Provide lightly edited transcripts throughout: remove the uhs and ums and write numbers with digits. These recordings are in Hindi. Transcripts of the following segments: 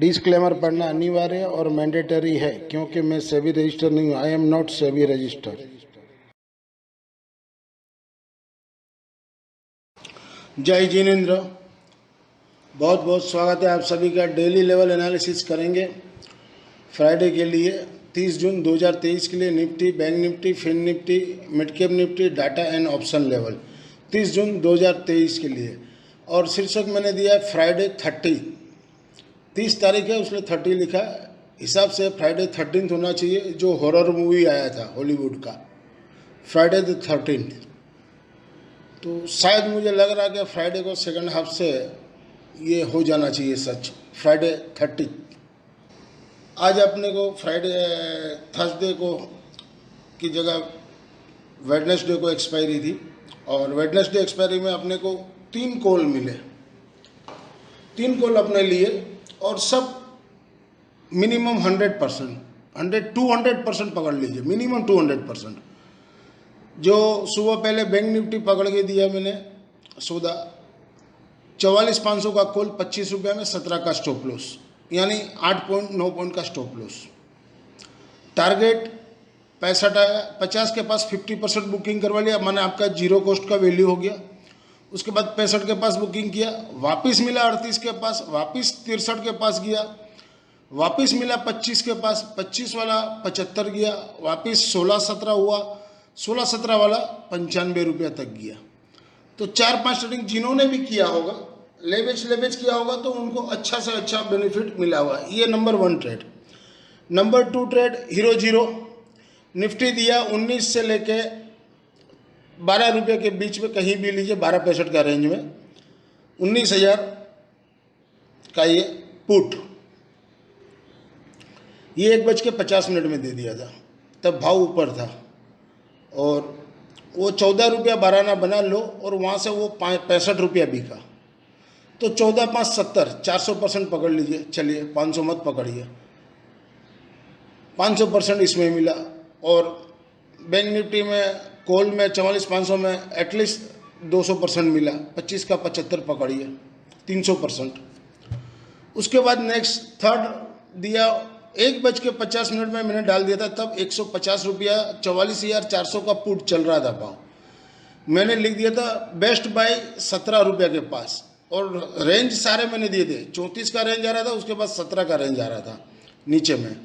डिस्क्लेमर पढ़ना अनिवार्य और मैंडेटरी है क्योंकि मैं सेबी रजिस्टर नहीं हूँ। I am not SEBI register. Jai Jinendra, बहुत बहुत स्वागत है आप सभी का। डेली लेवल एनालिसिस करेंगे फ्राइडे के लिए 30 जून 2023 के लिए। Nifty, bank Nifty, fin Nifty, mid cap Nifty, data and option level 30 जून 2023 के लिए। और शीर्षक मैंने दिया है फ्राइडे 30 तारीख है, उसने 30 लिखा है। हिसाब से फ्राइडे 13 होना चाहिए, जो हॉरर मूवी आया था हॉलीवुड का फ्राइडे द 13। तो शायद मुझे लग रहा है कि फ्राइडे को सेकंड हाफ से ये हो जाना चाहिए सच, फ्राइडे 30। आज अपने को फ्राइडे थर्सडे को की जगह वेडनेसडे को एक्सपायरी थी, और वेडनेसडे एक्सपायरी में अपने को 3 कॉल मिले, 3 कॉल अपने लिए, और सब मिनिमम 100%, 200% पकड़ लीजिए, मिनिमम 200%। जो सुबह पहले बैंक निफ्टी पकड़ के दिया मैंने सौदा 44,500 का कॉल 25 रुपये में 17 का स्टॉप लॉस, यानी 8.9 पॉइंट का स्टॉप लॉस। टारगेट 65 आया, 50 के पास 50% बुकिंग करवा लिया, माने आपका जीरो कॉस्ट का वैल्यू हो गया। उसके बाद 65 के पास बुकिंग किया, वापस मिला 38 के पास, वापस 63 के पास गया, वापस मिला 25 के पास, 25 वाला 75 गया, वापस 16-17 हुआ, 16-17 वाला 95 रुपये तक गया। तो 4-5 ट्रेडिंग जिन्होंने भी किया होगा, लेवेज किया होगा, तो उनको अच्छा से अच्छा बेनिफिट मिला हुआ। ये number 1 trade. Number 2 trade hero zero. Nifty दिया 19 से लेके 12 रुपये के बीच में, कहीं भी लीजिए 12.65 का रेंज में, 19,000 का ये पुट, ये 1:50 में दे दिया था। तब भाव ऊपर था और वो 14 रुपया बाराना बना लो, और वहाँ से वो 65 रुपया बिका। तो 14-5 70, 400% पकड़ लीजिए। चलिए 500 मत पकड़िए, 500% इसमें मिला। और बैंक निफ्टी में कॉल में 44,500 में एटलीस्ट 200% मिला, 25 का 75 पकड़िए, 300%। उसके बाद नेक्स्ट थर्ड दिया 1:50 में मैंने डाल दिया था, तब 150 रुपया 44,400 का पुट चल रहा था भाव। मैंने लिख दिया था बेस्ट बाय 17 रुपये के पास, और रेंज सारे मैंने दिए थे। 34 का रेंज आ रहा था, उसके बाद 17 का रेंज आ रहा था नीचे में।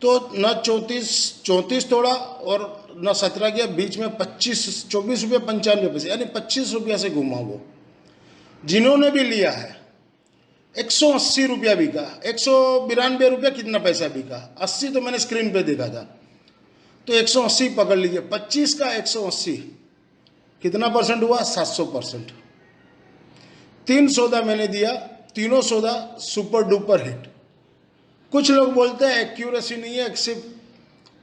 तो न 34 तोड़ा और न 17 गया, बीच में 24 रुपये 95 पैसे, यानी 25 रुपया से घुमा वो। जिन्होंने भी लिया है 180 रुपया बिका, 192 रुपया कितना पैसा बिका, 80 तो मैंने स्क्रीन पे देखा था। तो 180 पकड़ लीजिए, 25 का 180 कितना परसेंट हुआ, 700%। 3 सौदा मैंने दिया, तीनों सौदा सुपर डुपर हिट। कुछ लोग बोलते हैं एक्यूरेसी नहीं है, सिर्फ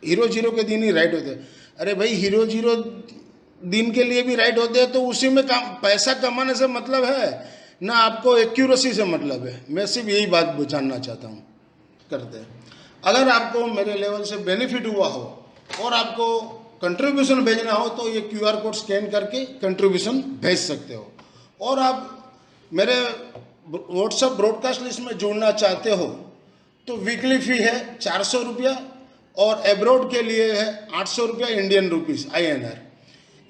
हीरो जीरो के दिन ही राइट होते हैं। अरे भाई, हीरो जीरो दिन के लिए भी राइट होते हैं, तो उसी में पैसा कमाने से मतलब है ना, आपको एक्यूरेसी से मतलब है। मैं सिर्फ यही बात जानना चाहता हूँ करते हैं। अगर आपको मेरे लेवल से बेनिफिट हुआ हो और आपको कंट्रीब्यूशन भेजना हो, तो ये QR कोड स्कैन करके कंट्रीब्यूशन भेज सकते हो। और आप मेरे व्हाट्सएप ब्रॉडकास्ट लिस्ट में जुड़ना चाहते हो, तो वीकली फ़ी है 400 रुपया, और एब्रॉड के लिए है 800 रुपया इंडियन रुपीज़ INR।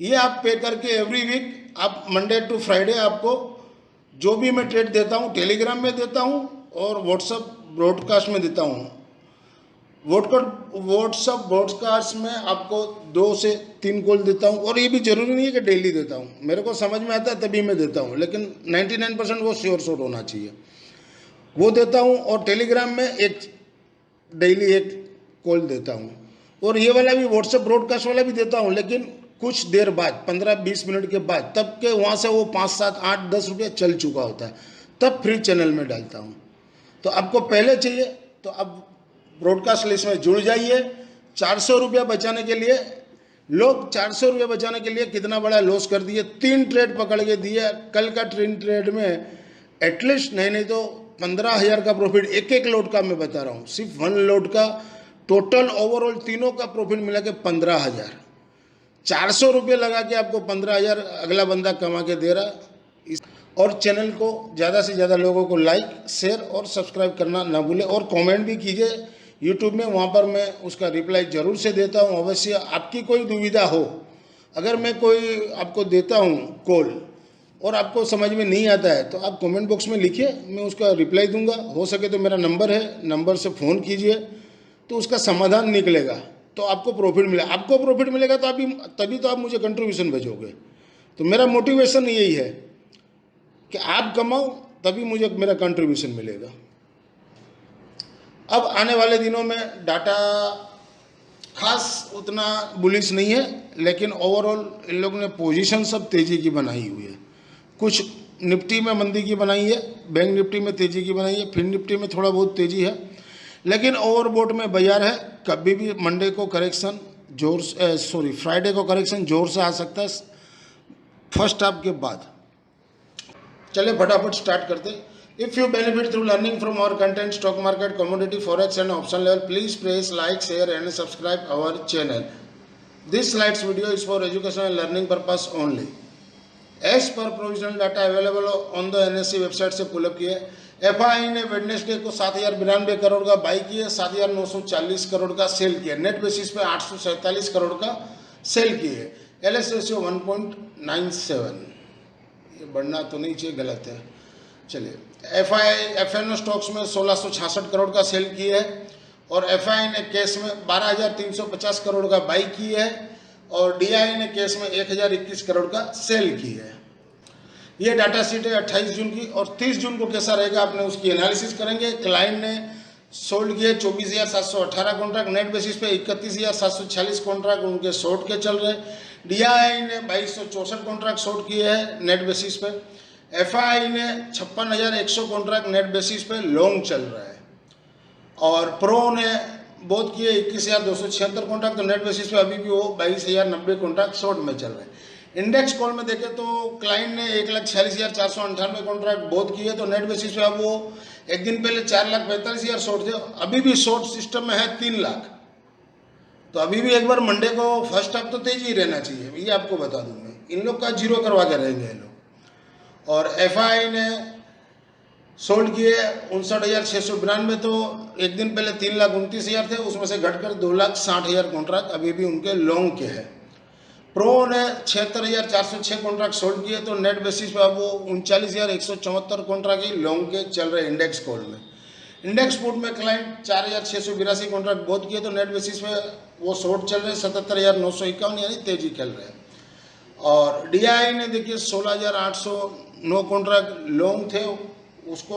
ये आप पे करके एवरी वीक आप मंडे टू फ्राइडे आपको जो भी मैं ट्रेड देता हूँ टेलीग्राम में देता हूँ और व्हाट्सएप ब्रॉडकास्ट में देता हूँ। व्हाट्सएप ब्रॉडकास्ट में आपको 2 से 3 कॉल देता हूँ, और ये भी जरूरी नहीं है कि डेली देता हूँ, मेरे को समझ में आता है तभी मैं देता हूँ, लेकिन 99% वो श्योर शॉट होना चाहिए, वो देता हूँ। और टेलीग्राम में डेली एक कॉल देता हूँ, और ये वाला भी व्हाट्सएप ब्रॉडकास्ट वाला भी देता हूँ, लेकिन कुछ देर बाद 15-20 मिनट के बाद, तब के वहाँ से वो 5, 7, 8, 10 रुपया चल चुका होता है, तब फ्री चैनल में डालता हूँ। तो आपको पहले चाहिए तो आप ब्रॉडकास्ट लिस्ट में जुड़ जाइए। 400 रुपया बचाने के लिए लोग 400 रुपया बचाने के लिए कितना बड़ा लॉस कर दिए। 3 ट्रेड पकड़ के दिए। कल का 3 ट्रेड में एटलीस्ट नहीं तो 15,000 का प्रॉफिट, एक लोड का मैं बता रहा हूँ, सिर्फ 1 लोड का टोटल ओवरऑल तीनों का प्रॉफिट मिला के 15,000। 400 रुपये लगा के आपको 15,000 अगला बंदा कमा के दे रहा। और चैनल को ज़्यादा से ज़्यादा लोगों को लाइक, शेयर और सब्सक्राइब करना ना भूलें, और कमेंट भी कीजिए यूट्यूब में, वहाँ पर मैं उसका रिप्लाई ज़रूर से देता हूँ। अवश्य आपकी कोई दुविधा हो, अगर मैं कोई आपको देता हूँ कॉल और आपको समझ में नहीं आता है तो आप कमेंट बॉक्स में लिखिए, मैं उसका रिप्लाई दूंगा। हो सके तो मेरा नंबर है, नंबर से फ़ोन कीजिए तो उसका समाधान निकलेगा, तो आपको प्रॉफिट मिलेगा। आपको प्रॉफिट मिलेगा तो तभी तो आप मुझे कंट्रीब्यूशन भेजोगे। तो मेरा मोटिवेशन यही है कि आप कमाओ, तभी मुझे मेरा कंट्रीब्यूशन मिलेगा। अब आने वाले दिनों में डाटा खास उतना बुलिश नहीं है, लेकिन ओवरऑल इन लोगों ने पोजीशन सब तेज़ी की बनाई हुई है। कुछ निफ्टी में मंदी की बनाई है, बैंक निफ्टी में तेज़ी की बनाई है, फिर निफ्टी में थोड़ा बहुत तेज़ी है, लेकिन ओवरबॉट में बाजार है। कभी भी मंडे को करेक्शन फ्राइडे को करेक्शन जोर से आ सकता है फर्स्ट हाफ के बाद। चलिए फटाफट स्टार्ट करते हैं। If you benefit through learning from our content, stock market, commodity, forex and option level, please press like, share and subscribe our channel. This slides video is for education and learning purpose only. As per provisional data available on the NSE website से पुल अप किए, एफआई ने वेडनेसडे को 7,092 करोड़ का बाई किया, 7,940 करोड़ का सेल किया, नेट बेसिस पे 847 करोड़ का सेल किए। एलएस रेशियो 1.97, ये बढ़ना तो नहीं चाहिए, गलत है। चलिए एफएनओ स्टॉक्स में 1666 करोड़ का सेल किया है, और एफआई ने कैश में 12,350 करोड़ का बाई की है, और डीआई ने कैश में 1,021 करोड़ का सेल की है। ये डाटा शीट है 28 जून की, और 30 जून को कैसा रहेगा आपने उसकी एनालिसिस करेंगे। क्लाइंट ने सोल्ड किए 24,718 कॉन्ट्रैक्ट, नेट बेसिस पे 31,746 कॉन्ट्रैक्ट उनके शॉर्ट के चल रहे। डीआई ने 2,264 कॉन्ट्रैक्ट शॉर्ट किए हैं नेट बेसिस पे। एफआई ने 56,100 कॉन्ट्रैक्ट नेट बेसिस पे लॉन्ग चल रहा है, और प्रो ने बहुत किए 21,276 कॉन्ट्रैक्ट, तो नेट बेसिस पे अभी भी वो 22,090 कॉन्ट्रैक्ट शॉर्ट में चल रहे हैं। इंडेक्स कॉल में देखें तो क्लाइंट ने 1,46,498 कॉन्ट्रैक्ट बहुत किए, तो नेट बेसिस पे अब वो एक दिन पहले 4,45,000 शॉर्ट थे, अभी भी शॉर्ट सिस्टम में है 3 लाख। तो अभी भी एक बार मंडे को फर्स्ट हाफ तो तेजी ही रहना चाहिए, ये आपको बता दूं मैं। इन लोग का जीरो करवा के रहेंगे ये लोग। और एफआई ने सोल्ड किए 59,692, तो एक दिन पहले 3,29,000 थे, उसमें से घटकर 2,60,000 कॉन्ट्रैक्ट अभी भी उनके लॉन्ग के हैं। प्रो ने 76,406 कॉन्ट्रैक्ट सोल्ड किए, तो नेट बेसिस पे अब वो 39,174 कॉन्ट्रैक्ट ही लॉन्ग के चल रहे इंडेक्स कॉल में। इंडेक्स पुट में क्लाइंट 4,682 कॉन्ट्रैक्ट बहुत किए, तो नेट बेसिस पे वो शॉर्ट चल रहे 77,951, यानी तेजी चल रहे हैं। और डीआई ने देखिए 16,809 कॉन्ट्रैक्ट लॉन्ग थे, उसको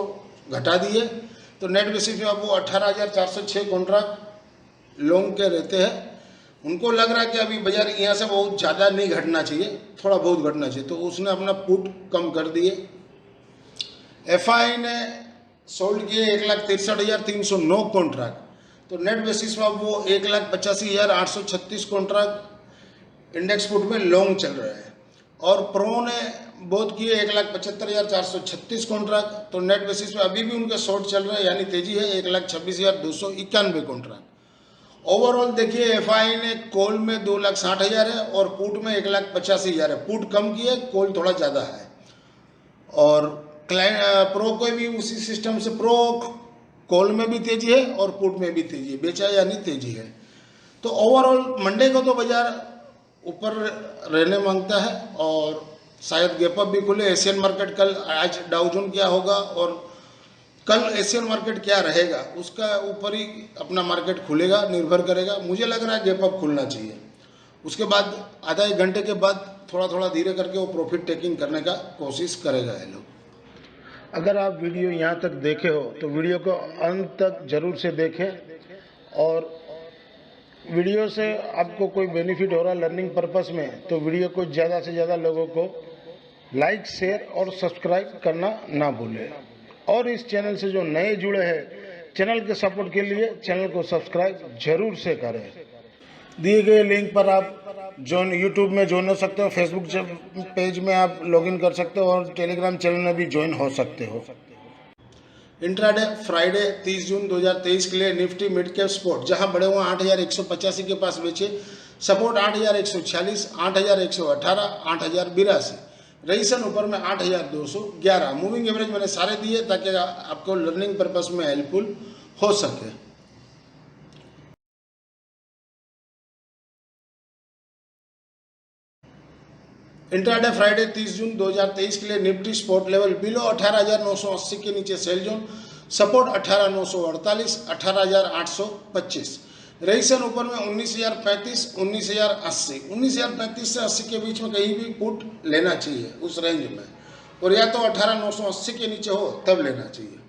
घटा दिए, तो नेट बेसिस पे अब वो 18,406 कॉन्ट्रैक्ट लॉन्ग के रहते हैं। उनको लग रहा है कि अभी बाजार यहाँ से बहुत ज़्यादा नहीं घटना चाहिए, थोड़ा बहुत घटना चाहिए, तो उसने अपना पुट कम कर दिए। एफआई ने सोल्ड किए 1,63,309 कॉन्ट्रैक्ट, तो नेट बेसिस में अब वो 1,85,836 कॉन्ट्रैक्ट इंडेक्स पुट में लॉन्ग चल रहे हैं। और प्रो ने बहुत किए 1,75,436 कॉन्ट्रैक्ट, तो नेट बेसिस पे अभी भी उनके शॉर्ट चल रहे हैं, यानी तेजी है 1,26,291 कॉन्ट्रैक्ट। ओवरऑल देखिए एफआई ने कॉल में 2,60,000 है, और पुट में 1,85,000 है। पुट कम किए, कॉल थोड़ा ज़्यादा है। और प्रो को भी उसी सिस्टम से, प्रो कॉल में भी तेजी है और पुट में भी तेजी है, बेचा यानी तेजी है। तो ओवरऑल मंडे को तो बाजार ऊपर रहने मांगता है, और शायद गैप अप भी खुले। एशियन मार्केट कल, आज डाउ जोन क्या होगा और कल एशियन मार्केट क्या रहेगा, उसका ऊपर ही अपना मार्केट खुलेगा, निर्भर करेगा। मुझे लग रहा है गैप अप खुलना चाहिए, उसके बाद आधा एक घंटे के बाद थोड़ा थोड़ा धीरे करके वो प्रॉफिट टेकिंग करने का कोशिश करेगा ये लोग। अगर आप वीडियो यहाँ तक देखे हो तो वीडियो को अंत तक जरूर से देखें, और वीडियो से आपको कोई बेनिफिट हो रहा लर्निंग पर्पस में, तो वीडियो को ज़्यादा से ज़्यादा लोगों को लाइक, शेयर और सब्सक्राइब करना ना भूलें। और इस चैनल से जो नए जुड़े हैं, चैनल के सपोर्ट के लिए चैनल को सब्सक्राइब जरूर से करें। दिए गए लिंक पर आप यूट्यूब में ज्वाइन हो सकते हो, फेसबुक पेज में आप लॉगिन कर सकते हो, और टेलीग्राम चैनल में भी ज्वाइन हो सकते हो। इंट्राडे फ्राइडे 30 जून 2023 के लिए निफ्टी मिड कैप स्पॉट जहां बड़े हुए 8,185 के पास बेचे, सपोर्ट 8,146, 8,118, 8,082। रईसन ऊपर में 8,211। मूविंग एवरेज मैंने सारे दिए ताकि आपको लर्निंग पर्पस में हेल्पफुल हो सके। इंट्राडे फ्राइडे 30 जून 2023 के लिए निफ्टी स्पॉट लेवल बिलो 18,980 के नीचे सेल जोन, सपोर्ट 18,948, 18,825। रईसन ऊपर में 19,035, 19,080, 19,035 से 80 के बीच में कहीं भी पुट लेना चाहिए उस रेंज में, और या तो 18,980 के नीचे हो तब लेना चाहिए।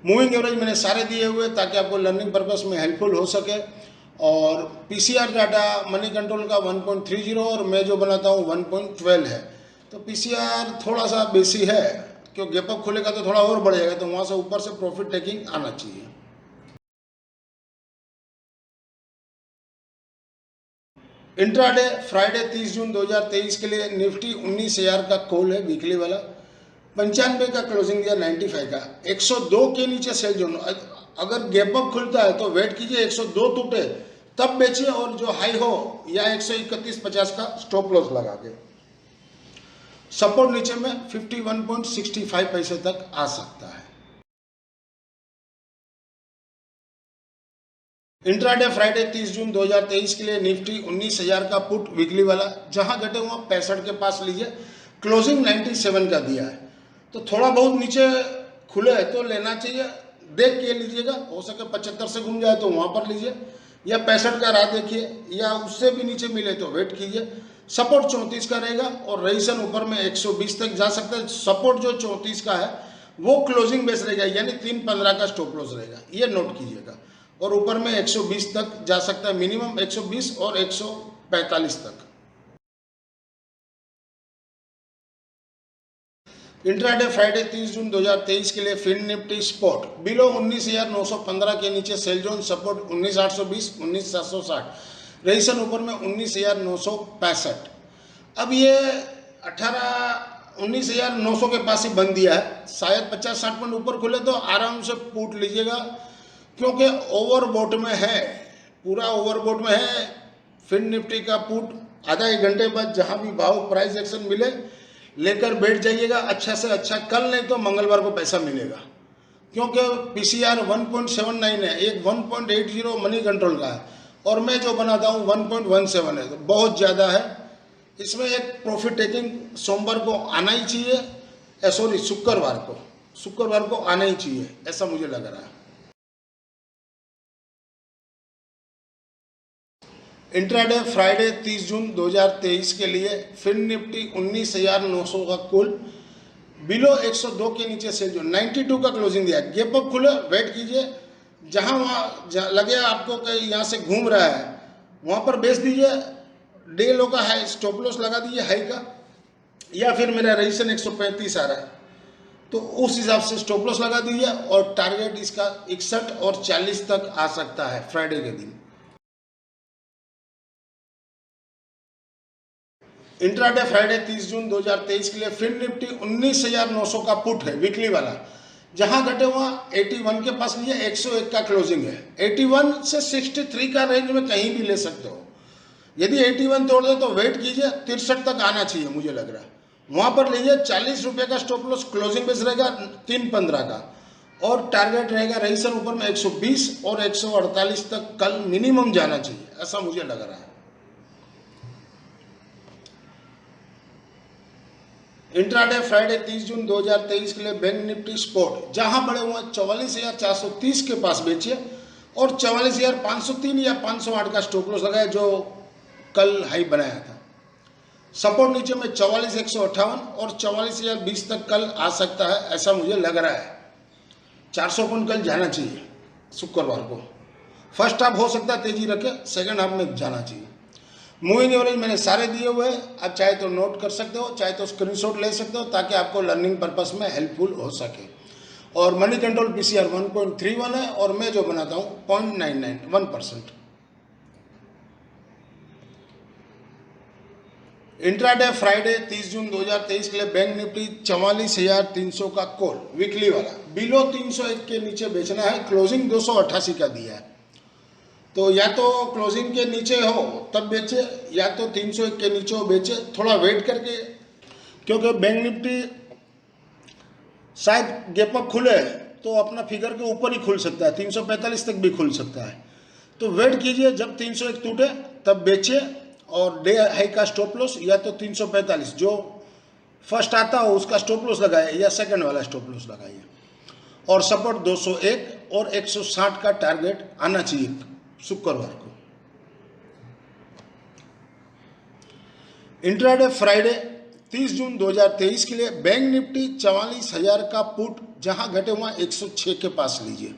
मूविंग एवरेज मैंने सारे दिए हुए ताकि आपको लर्निंग पर्पस में हेल्पफुल हो सके। और पीसीआर डाटा मनी कंट्रोल का 1.30 और मैं जो बनाता हूँ 1.12 है। तो पीसीआर थोड़ा सा बेसी है, क्योंकि गैप अप खुलेगा तो थोड़ा और बढ़ेगा, तो वहाँ से ऊपर से प्रॉफिट टेकिंग आना चाहिए। इंट्राडे फ्राइडे 30 जून 2023 के लिए निफ्टी 19,000 का कॉल है वीकली वाला, 95 का क्लोजिंग दिया, 95 का, 102 के नीचे सेल जोन। अगर गैप अप खुलता है तो वेट कीजिए 102 टूटे तब बेचिए, और जो हाई हो या 131.50 का स्टॉप लॉस लगा के। सपोर्ट नीचे में 51.65 पैसे तक आ सकता है। इंट्राडे फ्राइडे 30 जून 2023 के लिए निफ्टी 19,000 का पुट वीकली वाला, जहां घटे वहां 65 के पास लीजिए, क्लोजिंग 97 का दिया है। तो थोड़ा बहुत नीचे खुले है तो लेना चाहिए, देख के लीजिएगा, हो सके 75 से घूम जाए तो वहां पर लीजिए, या 65 का राह देखिए, या उससे भी नीचे मिले तो वेट कीजिए। सपोर्ट 34 का रहेगा और रईसन ऊपर में 120 तक जा सकता है। सपोर्ट जो 34 का है वो क्लोजिंग बेस रहेगा, यानी 3.15 का स्टॉप लॉस रहेगा, ये नोट कीजिएगा। और ऊपर में 120 तक जा सकता है, मिनिमम 120 और 145 तक। इंट्राडे फ्राइडे 30 जून 2023 के लिए फिन निफ्टी स्पॉट बिलो 19,915 के नीचे सेल जोन, सपोर्ट 19,820, 19,760। रईसन ऊपर में 19,965। अब ये 19,900 के पास ही बंद दिया है, शायद 50-60 पॉइंट ऊपर खुले तो आराम से पुट लीजिएगा, क्योंकि ओवरबॉट में है, पूरा ओवरबॉट में है। फिन निफ्टी का पुट आधा एक घंटे बाद जहां भी भाव प्राइस एक्शन मिले लेकर बैठ जाइएगा, अच्छा से अच्छा, कल नहीं तो मंगलवार को पैसा मिलेगा, क्योंकि पीसीआर 1.79 है, एक 1.80 मनी कंट्रोल का है, और मैं जो बनाता हूँ 1.17 है, तो बहुत ज़्यादा है। इसमें एक प्रॉफिट टेकिंग सोमवार को आना ही चाहिए, सॉरी शुक्रवार को आना ही चाहिए, ऐसा मुझे लग रहा है। इंट्राडे फ्राइडे 30 जून 2023 के लिए फिन निफ्टी 19,900 का कुल बिलो 102 के नीचे से जो 92 का क्लोजिंग दिया, गैप अप खुले, वेट कीजिए, जहां वहां लगे आपको कि यहाँ से घूम रहा है वहां पर बेच दीजिए, डे लो का हाई स्टॉप लॉस लगा दीजिए हाई का, या फिर मेरा रईसन 135 आ रहा है तो उस हिसाब से स्टॉप लॉस लगा दीजिए, और टारगेट इसका 61 और 40 तक आ सकता है फ्राइडे के दिन। इंट्राडे फ्राइडे 30 जून 2023 के लिए फिन निफ्टी 19,900 का पुट है वीकली वाला, जहां घटे वहां 81 के पास लिए 101 का क्लोजिंग है। 81 से 63 का रेंज में कहीं भी ले सकते हो, यदि 81 तोड़ दे तो वेट कीजिए, 63 तक आना चाहिए मुझे लग रहा है, वहां पर लीजिए। 40 रुपये का स्टॉप लॉस क्लोजिंग बेस रहेगा 3.15 का, और टारगेट रहेगा रईसन ऊपर में 120 और 148 तक कल मिनिमम जाना चाहिए, ऐसा मुझे लग रहा है। इंट्राडे फ्राइडे 30 जून 2023 के लिए बैंक निफ्टी स्पॉट जहां बढ़े हुए 44,430 के पास बेचिए, और 44,503 या 508 का स्टॉप लॉस लगाए जो कल हाई बनाया था। सपोर्ट नीचे में 44,158 और 44,020 तक कल आ सकता है, ऐसा मुझे लग रहा है। 400 पॉइंट कल जाना चाहिए शुक्रवार को। फर्स्ट हाफ हो सकता है तेजी रखे, सेकंड हाफ में जाना चाहिए। मूविंग एवरेज मैंने सारे दिए हुए हैं, आप चाहे तो नोट कर सकते हो, चाहे तो स्क्रीनशॉट ले सकते हो, ताकि आपको लर्निंग पर्पस में हेल्पफुल हो सके। और मनी कंट्रोल पीसीआर 1.31 है, और मैं जो बनाता हूँ 0.99 इंट्राडे फ्राइडे 30 जून 2023 के लिए बैंक निफ्टी 44,300 का कॉल वीकली वाला, बिलो 301 के नीचे बेचना है, क्लोजिंग 288 का दिया है। तो या तो क्लोजिंग के नीचे हो तब बेचे, या तो 301 के नीचे हो बेचे, थोड़ा वेट करके क्योंकि बैंक निफ्टी शायद गैप अप खुले तो अपना फिगर के ऊपर ही खुल सकता है, 345 तक भी खुल सकता है। तो वेट कीजिए, जब 301 टूटे तब बेचिए, और डे हाई का स्टॉप लॉस या तो 345 जो फर्स्ट आता हो उसका स्टॉप लॉस लगाइए या सेकंड वाला स्टॉप लॉस लगाइए, और सपोर्ट 201 और 160 का टारगेट आना चाहिए शुक्रवार को। इंट्राडे फ्राइडे 30 जून 2023 के लिए बैंक निफ्टी 44,000 का पुट जहां घटे वहां 106 के पास लीजिए।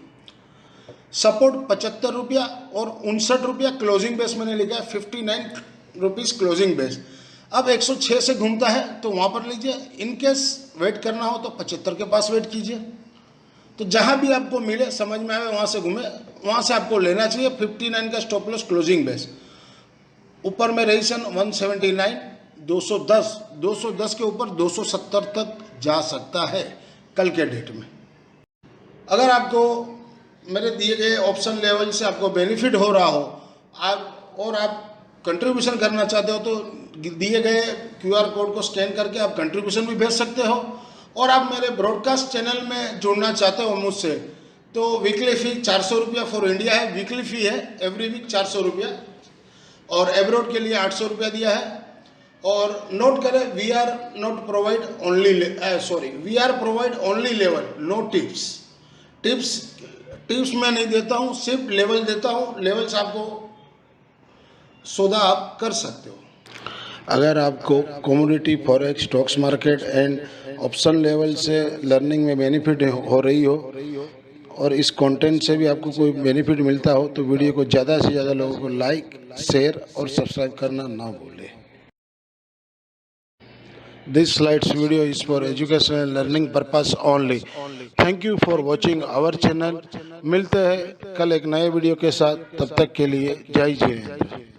सपोर्ट 75 रुपया और 59 रुपया क्लोजिंग बेस मैंने लिखा है, 59 रुपीज़ क्लोजिंग बेस। अब 106 से घूमता है तो वहाँ पर लीजिए, इनकेस वेट करना हो तो 75 के पास वेट कीजिए। तो जहाँ भी आपको मिले, समझ में आए, वहाँ से घूमे, वहाँ से आपको लेना चाहिए। 59 का स्टॉप लॉस क्लोजिंग बेस। ऊपर में रेजिस्टेंस 179, 210 के ऊपर 270 तक जा सकता है कल के डेट में। अगर आपको मेरे दिए गए ऑप्शन लेवल से आपको बेनिफिट हो रहा हो और आप कंट्रीब्यूशन करना चाहते हो तो दिए गए QR कोड को स्कैन करके आप कंट्रीब्यूशन भी भेज सकते हो। और आप मेरे ब्रॉडकास्ट चैनल में जुड़ना चाहते हो मुझसे तो वीकली फी 400 रुपया फॉर इंडिया है, वीकली फी है, एवरी वीक 400 रुपया, और एब्रॉड के लिए 800 रुपया दिया है। और नोट करें, we are provide only level, no tips मैं नहीं देता हूँ, सिर्फ लेवल देता हूँ। लेवल से आपको सौदा आप कर सकते हो। अगर आपको commodity, forex, stocks market and option level से लर्निंग में बेनिफिट हो रही हो और इस कंटेंट से भी आपको कोई बेनिफिट मिलता हो तो वीडियो को ज़्यादा से ज़्यादा लोगों को लाइक, शेयर और सब्सक्राइब करना ना भूलें। This slides video is for educational and learning purpose only. Thank you for watching our channel. मिलते हैं कल एक नए वीडियो के साथ, तब तक के लिए जय हिंद।